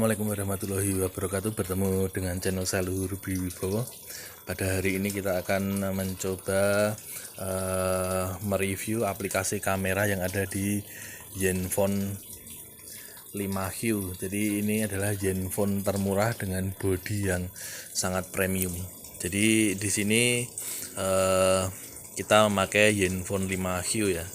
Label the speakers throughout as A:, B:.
A: Assalamualaikum warahmatullahi wabarakatuh. Bertemu dengan channel saya Luhur Budi Wibowo. Pada hari ini kita akan mencoba mereview aplikasi kamera yang ada di Zenfone 5Q. Jadi ini adalah Zenfone termurah dengan bodi yang sangat premium. Jadi di sini kita memakai Zenfone 5Q ya.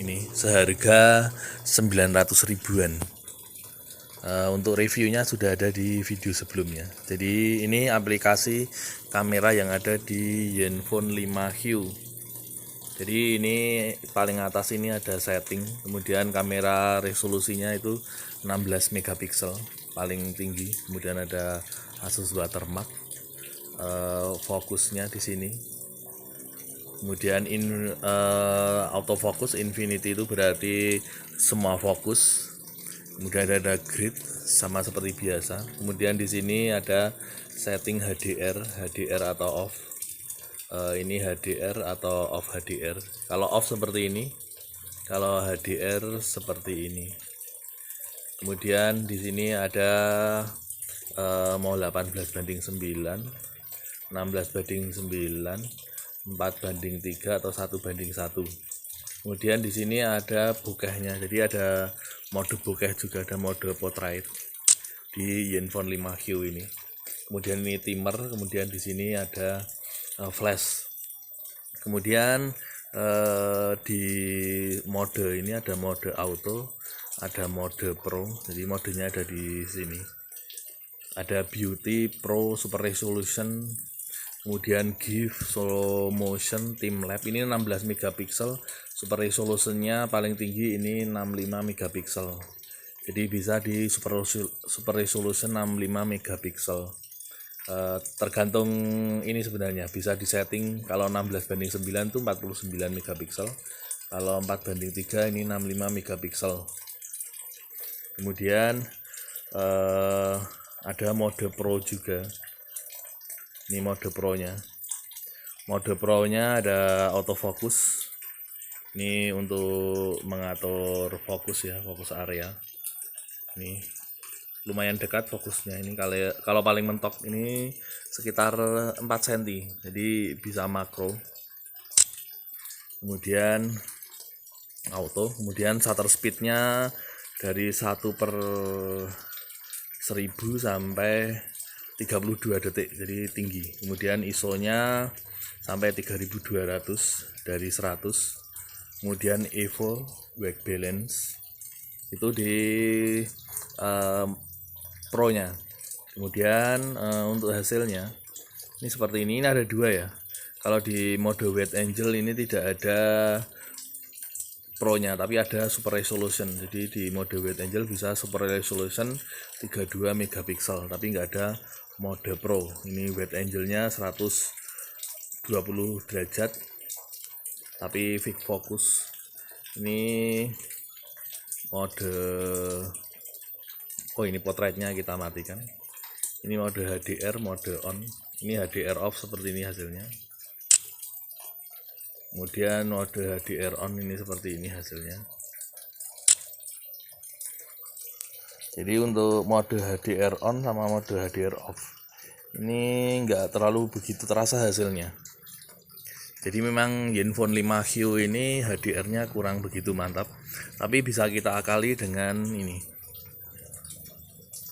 A: Ini seharga 900 ribuan. Untuk reviewnya sudah ada di video sebelumnya. Jadi ini aplikasi kamera yang ada di Zenfone 5Q. Jadi ini paling atas ini ada setting, kemudian kamera resolusinya itu 16 megapiksel paling tinggi, kemudian ada Asus watermark, fokusnya di sini, kemudian autofocus infinity itu berarti semua fokus. Kemudian ada grid sama seperti biasa. Kemudian di sini ada setting HDR atau off. Ini HDR atau off HDR. Kalau off seperti ini, kalau HDR seperti ini. Kemudian di sini ada mau 18:9, 16:9, 4:3 atau 1:1. Kemudian di sini ada bokehnya, jadi ada mode bokeh juga, ada mode portrait di Zenfone 5Q ini. Kemudian ini timer, kemudian di sini ada flash. Kemudian di mode ini ada mode auto, ada mode pro. Jadi modenya ada di sini. Ada beauty, pro, super resolution, kemudian GIF, slow motion, time lapse. Ini 16 megapiksel, super resolutionnya paling tinggi ini 65 megapiksel. Jadi bisa di super resolution 65 megapiksel. Tergantung ini sebenarnya bisa disetting. Kalau 16:9 itu 49 megapiksel, kalau 4:3 ini 65 megapiksel. Kemudian ada mode pro juga. Ini mode pro-nya. Mode pro-nya ada autofocus. Ini untuk mengatur fokus ya, fokus area. Ini lumayan dekat fokusnya. Ini kalau paling mentok ini sekitar 4 cm. Jadi bisa makro. Kemudian auto, kemudian shutter speed-nya dari 1/1000 sampai 32 detik, jadi tinggi. Kemudian ISO-nya sampai 3200 dari 100. Kemudian EVO white balance itu di pro-nya. Kemudian untuk hasilnya ini seperti ini ada dua ya. Kalau di mode wide angle ini tidak ada pro-nya, tapi ada super resolution. Jadi di mode wide angle bisa super resolution 32 megapiksel, tapi nggak ada mode pro. Ini wide angle-nya 120 derajat, tapi fix focus. Ini mode ini portraitnya kita matikan. Ini mode HDR, mode on. Ini HDR off, seperti ini hasilnya. Kemudian mode HDR on ini seperti ini hasilnya. Jadi untuk mode HDR on sama mode HDR off ini enggak terlalu begitu terasa hasilnya. Jadi memang Zenfone 5Q ini HDR-nya kurang begitu mantap, tapi bisa kita akali dengan ini,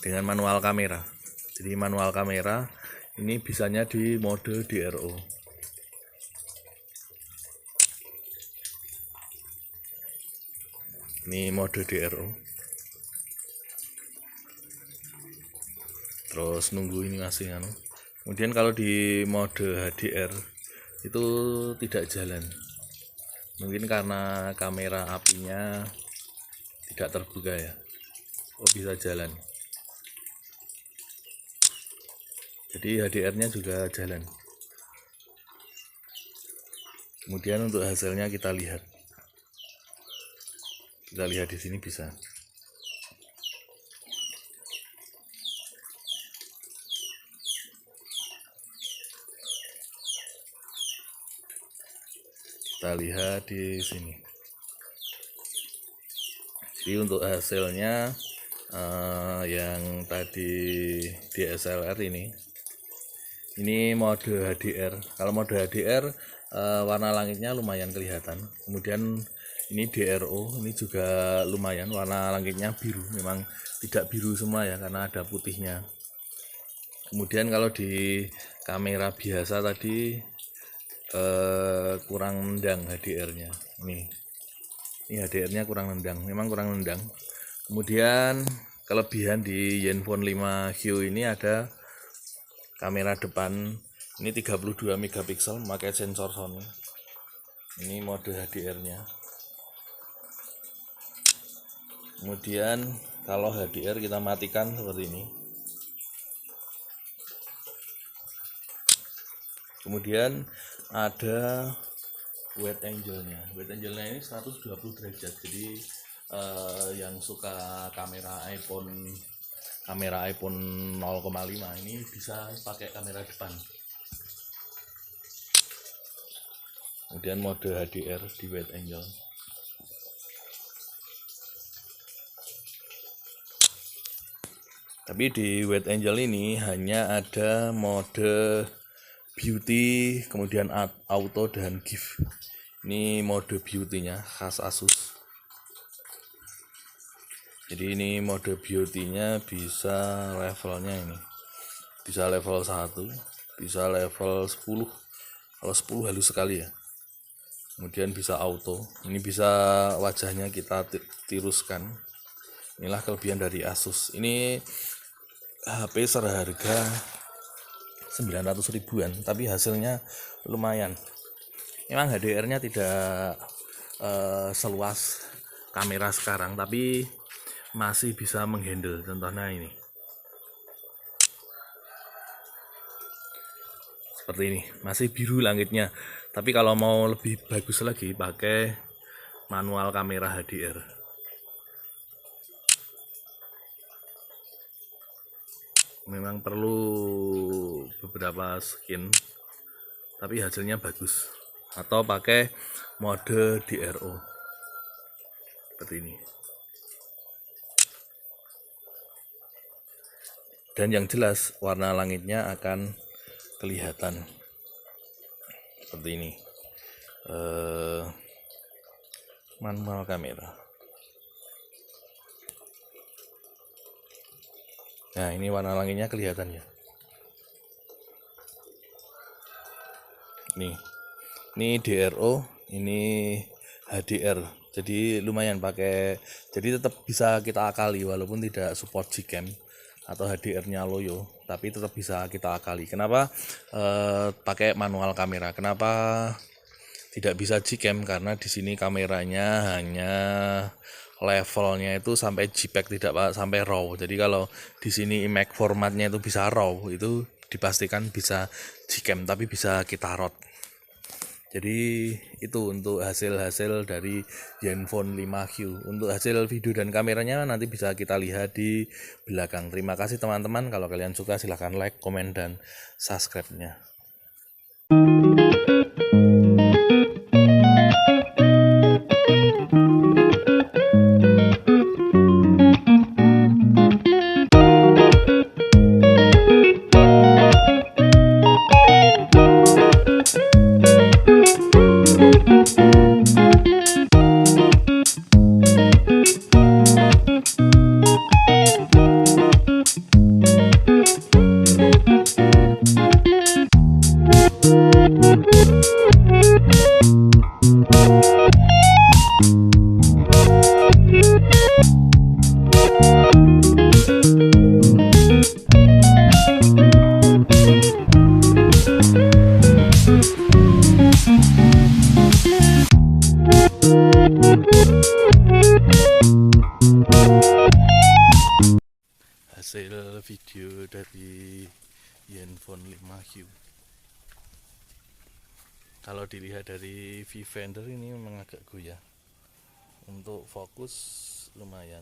A: dengan manual kamera. Jadi manual kamera ini bisanya di mode DRO. Ini mode DRO. Terus nunggu ini masih Kemudian kalau di mode HDR itu tidak jalan. Mungkin karena kamera apinya tidak terbuka ya. Bisa jalan. Jadi HDR-nya juga jalan. Kemudian untuk hasilnya kita lihat. Kita lihat di sini bisa. Kita lihat di sini. Jadi untuk hasilnya yang tadi DSLR ini mode HDR. Kalau mode HDR warna langitnya lumayan kelihatan. Kemudian ini DRO, ini juga lumayan, warna langitnya biru, memang tidak biru semua ya karena ada putihnya. Kemudian kalau di kamera biasa tadi kurang nendang HDR-nya. Ini HDR-nya kurang nendang, memang kurang nendang. Kemudian kelebihan di Zenfone 5Q ini ada kamera depan ini 32 megapiksel memakai sensor Sony. Ini mode HDR-nya. Kemudian kalau HDR kita matikan seperti ini. Kemudian ada wide angle-nya. Wide angle-nya ini 120 derajat. Jadi yang suka kamera iPhone 0,5 ini bisa pakai kamera depan. Kemudian mode HDR di wide angle. Tapi di wide angle ini hanya ada mode beauty, kemudian auto dan GIF. Ini mode beauty-nya khas Asus. Jadi ini mode beauty-nya bisa levelnya ini. Bisa level 1, bisa level 10. Kalau 10 halus sekali ya. Kemudian bisa auto. Ini bisa wajahnya kita tiruskan. Inilah kelebihan dari Asus. Ini HP seharga 900 ribuan, tapi hasilnya lumayan. Memang HDR-nya tidak seluas kamera sekarang, tapi masih bisa menghandle. Contohnya ini seperti ini, masih biru langitnya. Tapi kalau mau lebih bagus lagi pakai manual kamera HDR. Memang perlu beberapa skin, tapi hasilnya bagus. Atau pakai mode DRO seperti ini. Dan yang jelas warna langitnya akan kelihatan seperti ini. Manual kamera. Nah, ini warna langitnya kelihatan ya. Ini DRO, ini HDR. Jadi lumayan pakai. Jadi tetap bisa kita akali walaupun tidak support Gcam atau HDR-nya loyo, tapi tetap bisa kita akali. Kenapa pakai manual kamera? Kenapa tidak bisa Gcam? Karena di sini kameranya hanya levelnya itu sampai JPEG, tidak sampai RAW. Jadi kalau di sini image formatnya itu bisa RAW, itu dipastikan bisa Gcam, tapi bisa kita ROT. Jadi itu untuk hasil-hasil dari Zenfone 5Q. Untuk hasil video dan kameranya nanti bisa kita lihat di belakang. Terima kasih teman-teman. Kalau kalian suka silahkan like, komen, dan subscribe-nya. Hasil video dari Zenfone 5Q. Kalau dilihat dari viewfinder ini memang agak goyah. Untuk fokus lumayan.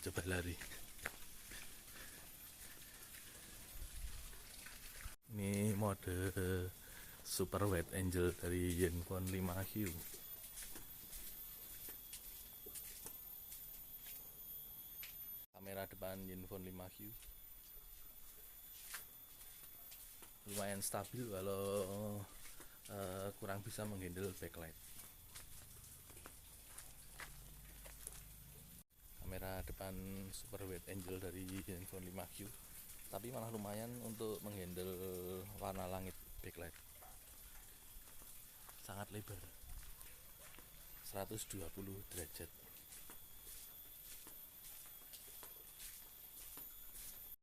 A: Coba lari. Ini mode Super Wide Angle dari Zenfone 5Q. Kamera depan Zenfone 5Q lumayan stabil walau kurang bisa menghandle backlight. Kamera depan Super Wide Angle dari Zenfone 5Q, tapi malah lumayan untuk menghandle warna langit backlight. Sangat lebar, 120 derajat.